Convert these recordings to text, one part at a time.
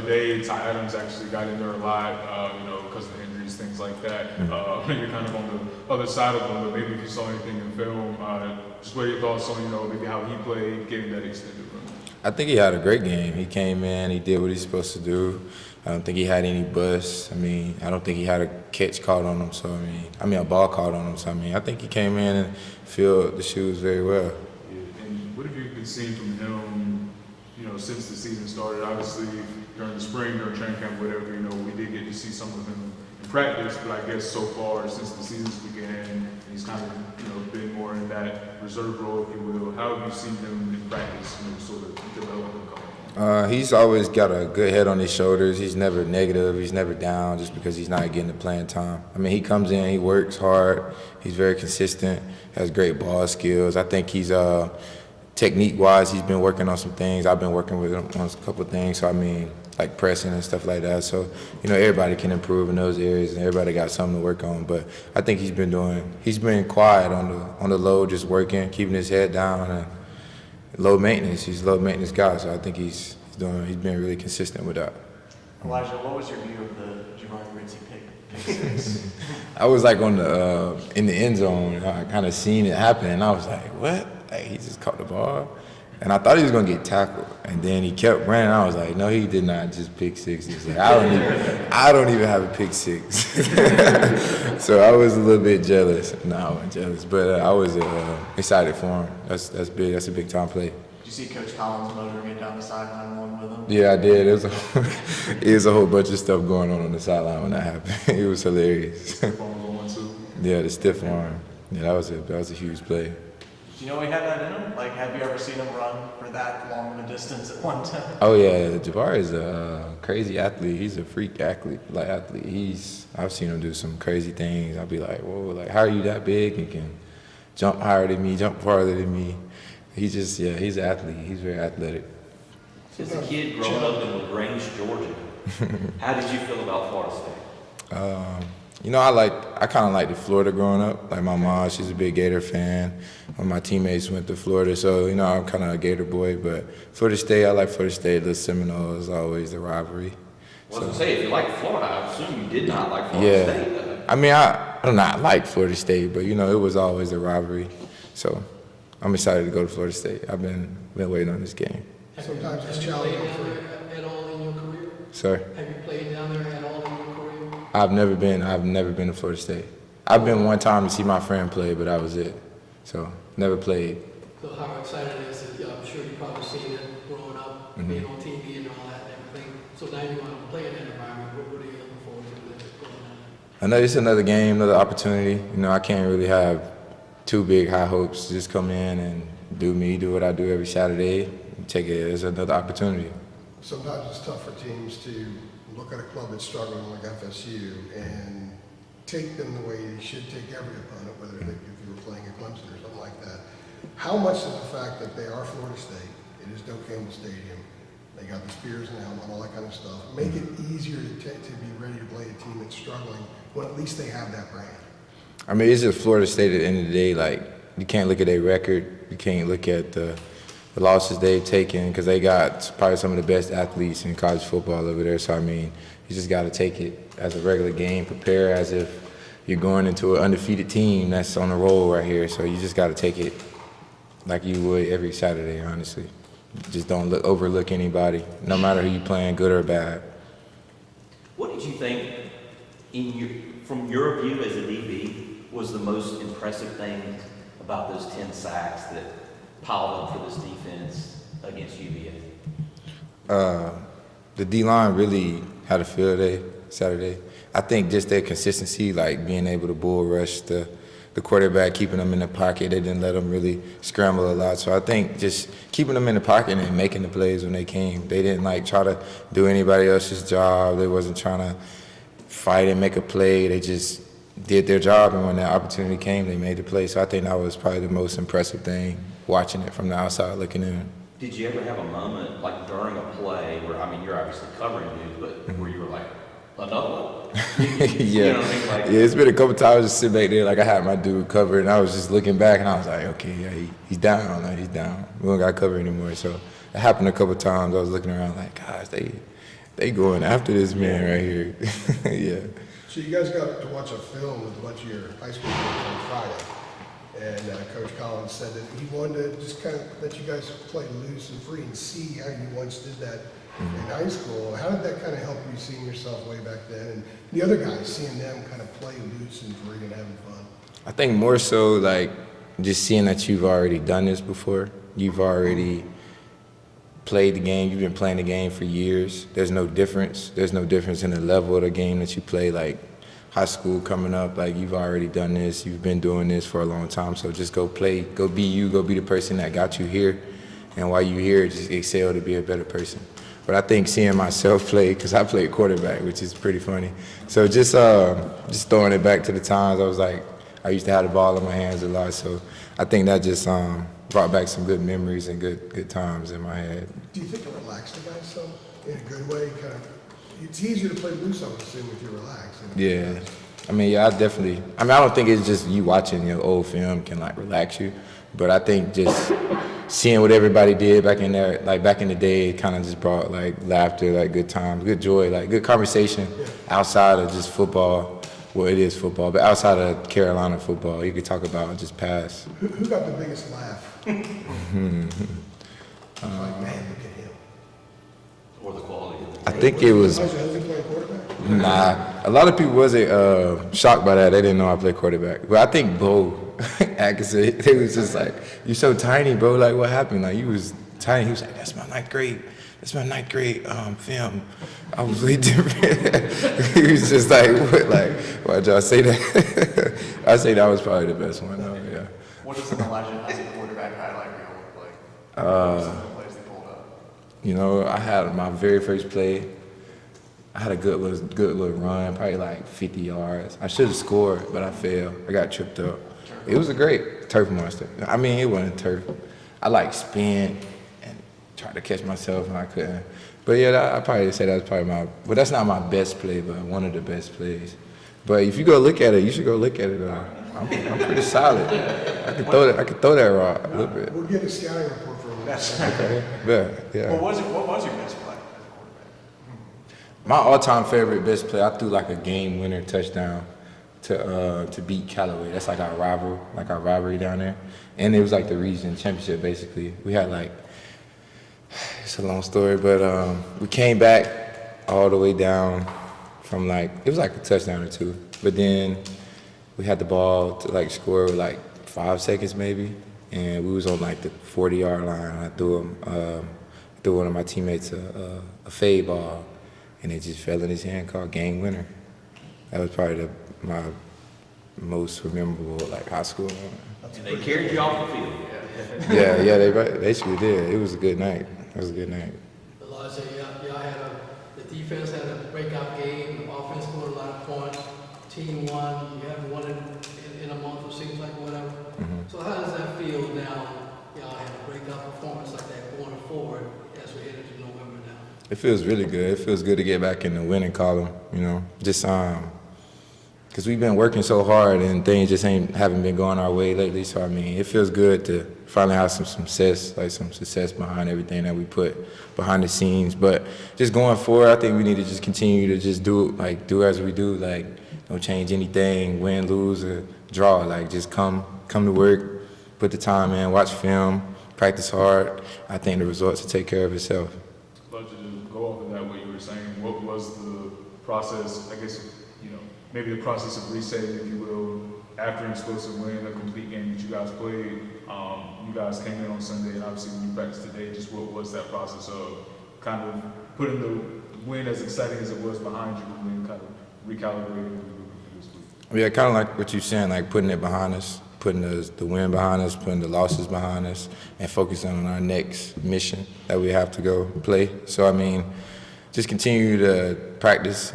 other day, Ty Adams actually got in there a lot, because of injuries, things like that. You're kind of on the other side of him, but maybe if you saw anything in film, just what are your thoughts on, maybe how he played, getting that extended run? I think he had a great game. He came in, he did what he's supposed to do. I don't think he had any busts. I don't think he had a catch caught on him. So, a ball caught on him. So, I think he came in and filled the shoes very well. Yeah. And what have you been seeing from him, since the season started? Obviously, during the spring, during training camp, whatever, we did get to see some of him in practice, but I guess so far, since the season's began, he's kind of, been more in that reserve role, if you will. How have you seen him in practice, sort of develop and come? He's always got a good head on his shoulders. He's never negative. He's never down just because he's not getting the playing time. He comes in, he works hard. He's very consistent, has great ball skills. I think he's technique-wise, he's been working on some things. I've been working with him on a couple of things. So, like pressing and stuff like that. So, everybody can improve in those areas, and everybody got something to work on. But I think he's been quiet on the low, just working, keeping his head down, and low maintenance. He's a low maintenance guy, so I think he's been really consistent with that. Elijah, what was your view of the Javon Ritchie pick six? I was like in the end zone. I kind of seen it happen, and I was like, what? Like, he just caught the ball. And I thought he was going to get tackled. And then he kept running. I was like, no, he did not just pick six. He was like, I don't even have a pick six. So I was a little bit jealous. No, I wasn't jealous. But I was excited for him. That's big. That's a big-time play. Did you see Coach Collins motoring it down the sideline along with him? Yeah, I did. It was a whole bunch of stuff going on the sideline when that happened. It was hilarious. Stiff arm going too. Yeah, the stiff arm. Yeah, that was a huge play. Do you know he had that in him? Like, have you ever seen him run for that long of a distance at one time? Oh yeah, Jabbar is a crazy athlete. He's a freak athlete. I've seen him do some crazy things. I'll be like, whoa, like how are you that big and can jump higher than me, jump farther than me? He's an athlete. He's very athletic. As a kid growing up in LaGrange, Georgia, how did you feel about Florida State? I kind of liked Florida growing up. Like my mom, she's a big Gator fan. My teammates went to Florida, so I'm kind of a Gator boy. But Florida State, I like Florida State. The Seminoles, always the rivalry. I was going to say, if you like Florida, I assume you did not like Florida State. Though. I do not like Florida State, but it was always a rivalry. So I'm excited to go to Florida State. I've been waiting on this game. Sometimes it's challenging. Have you played down there at all in your career? Sorry? Have you played down there at all in your career? I've never been to Florida State. I've been one time to see my friend play, but that was it. So never played. So how excited is it? I'm sure you've probably seen it growing up, being on TV and all that and everything. So now you want to play in that environment. What are you looking forward to? I know it's another game, another opportunity. I can't really have too big high hopes. Just come in and do what I do every Saturday, take it as another opportunity. Sometimes it's tough for teams to look at a club that's struggling like FSU and take them the way you should take every opponent, whether if you were playing at Clemson or something like that. How much does the fact that they are Florida State, it is Doak Campbell Stadium, they got the spears and helmet, all that kind of stuff, make it easier to be ready to play a team that's struggling when at least they have that brand? It's just Florida State at the end of the day. Like, you can't look at their record. You can't look at the losses they've taken because they got probably some of the best athletes in college football over there. So, you just got to take it as a regular game, prepare as if you're going into an undefeated team that's on a roll right here. So you just got to take it like you would every Saturday, honestly. Just don't overlook anybody, no matter who you're playing, good or bad. What did you think, from your view as a DB, was the most impressive thing about those 10 sacks that piled up for this defense against UVA? The D-line really had a field day Saturday. I think just their consistency, like being able to bull rush the quarterback, keeping them in the pocket. They didn't let them really scramble a lot. So I think just keeping them in the pocket and making the plays when they came. They didn't try to do anybody else's job. They wasn't trying to fight and make a play. They just did their job, and when that opportunity came, they made the play. So I think that was probably the most impressive thing, watching it from the outside looking in. Did you ever have a moment, like during a play, where, you're obviously covering dudes, but where you were like, another one? Yeah. It's been a couple times just sit back there, I had my dude covered, and I was just looking back, and I was like, okay, yeah, he's down. He's down. We don't got to cover anymore. So it happened a couple times. I was looking around like, gosh, they going after this man right here. Yeah. So you guys got to watch a film with a bunch of your high school kids on Friday, and Coach Collins said that he wanted to just kind of let you guys play loose and free and see how you once did that in high school. How did that kind of help you seeing yourself way back then, and the other guys seeing them kind of play loose and free and having fun? I think more so like just seeing that you've already done this before. You've already played the game. You've been playing the game for years. There's no difference. There's no difference in the level of the game that you play. Like high school coming up, like you've already done this. You've been doing this for a long time. So just go play. Go be you. Go be the person that got you here. And while you're here, just excel to be a better person. But I think seeing myself play, because I played quarterback, which is pretty funny. So just throwing it back to the times I was like, I used to have the ball in my hands a lot. So I think that just brought back some good memories and good times in my head. Do you think it relaxed the guys some in a good way? Kind of, it's easier to play loose, I would assume, if you're relaxed. Yeah. I mean, yeah, I don't think it's just you watching your old film can like relax you, but I think just seeing what everybody did back in there, like back in the day, it kind of just brought like laughter, like good times, good joy, like good conversation outside of just football. Well, it is football, but outside of Carolina football, you could talk about just pass. Who got the biggest laugh? Like, man, look at him. Or the quality of the I think it was, Elijah Huzzie playing quarterback? nah, a lot of people wasn't shocked by that. They didn't know I played quarterback. But I think Bo Atkinson, they was just like, you're so tiny, bro. Like, what happened? Like, you was tiny. He was like, that's my ninth grade film. I was way different. He was just like, what? Like, why'd y'all say that? I say that was probably the best one, though, yeah. What does an Elijah Huzzie quarterback highlight reel look like? What were some of the plays they pulled up? You know, I had my very first play. I had a good little run, probably like 50 yards. I should have scored, but I failed. I got tripped up. It was a great turf monster. I mean, it wasn't turf. I like spin and tried to catch myself, and I couldn't. But yeah, I probably say that's probably but that's not my best play, but one of the best plays. But if you go look at it, you should go look at it. I'm pretty solid. I can throw that rock a little bit. We'll get a scouting report from him. Okay, yeah. What was your best play as a quarterback? My all-time favorite best play, I threw like a game-winner touchdown to beat Callaway. That's like our rivalry down there. And it was like the region championship, basically. We had like, it's a long story, but we came back all the way down from like, it was like a touchdown or two. But then we had the ball to like score with like 5 seconds maybe. And we was on like the 40-yard line. I threw one of my teammates a fade ball, and it just fell in his hand, called game winner. That was probably my most memorable like high school moment. And they carried you off the field. Yeah, they basically did. It was a good night. Elijah, y'all had the defense had a breakout game, the offense scored a lot of points, team won, you haven't won it in a month, it seems like, whatever. Mm-hmm. So how does that feel now, y'all had a breakout performance like that going forward as we head into November now? It feels really good. It feels good to get back in the winning column, you know. Just because we've been working so hard and things just haven't been going our way lately. So I mean, it feels good to finally have some success behind everything that we put behind the scenes. But just going forward, I think we need to just continue to just do as we do. Like, don't change anything, win, lose, or draw. Like, just come to work, put the time in, watch film, practice hard. I think the results will take care of itself. Love to just go off of that, what you were saying. What was the process, I guess, maybe the process of resetting, if you will, after an explosive win, a complete game that you guys played? You guys came in on Sunday, and obviously when you practiced today, just what was that process of kind of putting the win, as exciting as it was behind you, and then kind of recalibrating what we were looking for this week? Yeah, kind of like what you're saying, like putting it behind us, putting the win behind us, putting the losses behind us, and focusing on our next mission that we have to go play. So, I mean, just continue to practice,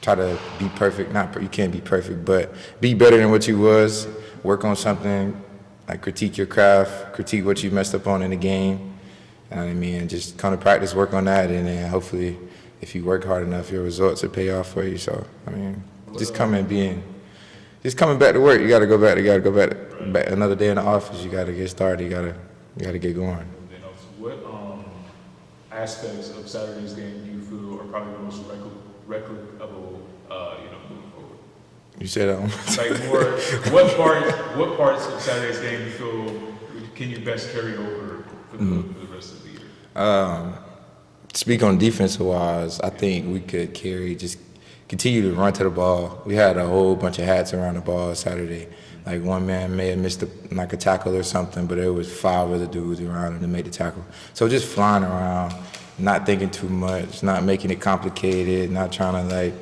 try to be perfect. You can't be perfect, but be better than what you was. Work on something, like critique your craft, critique what you messed up on in the game. You know what I mean? Just come to practice, work on that, and then hopefully, if you work hard enough, your results will pay off for you. So, I mean, just coming back to work. You got to go back. Another day in the office. You got to get started. You got to get going. what aspects of Saturday's game do you feel are probably the most replicable, moving forward? You said that one. Like more, what parts of Saturday's game you feel can you best carry over for the rest of the year? Speak on defensive wise, I think we could just continue to run to the ball. We had a whole bunch of hats around the ball Saturday. Like one man may have missed a tackle or something, but there was 5 other dudes around him to make the tackle. So just flying around, not thinking too much, not making it complicated, not trying to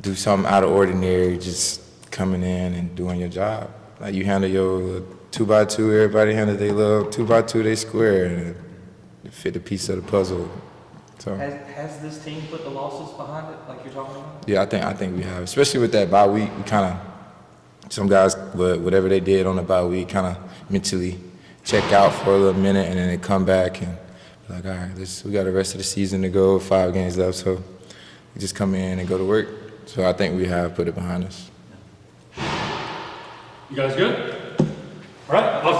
do something out of ordinary, just coming in and doing your job. Like you handle your 2x2, everybody handle their little 2x2, they square, and it fit the piece of the puzzle. So Has this team put the losses behind it, like you're talking about? yeah, I think we have, especially with that bye week. We kind of, some guys, whatever they did on the bye week, kind of mentally check out for a little minute, and then they come back and be like, all right, we got the rest of the season to go, 5 games left, so we just come in and go to work. So I think we have put it behind us. You guys good? All right, off to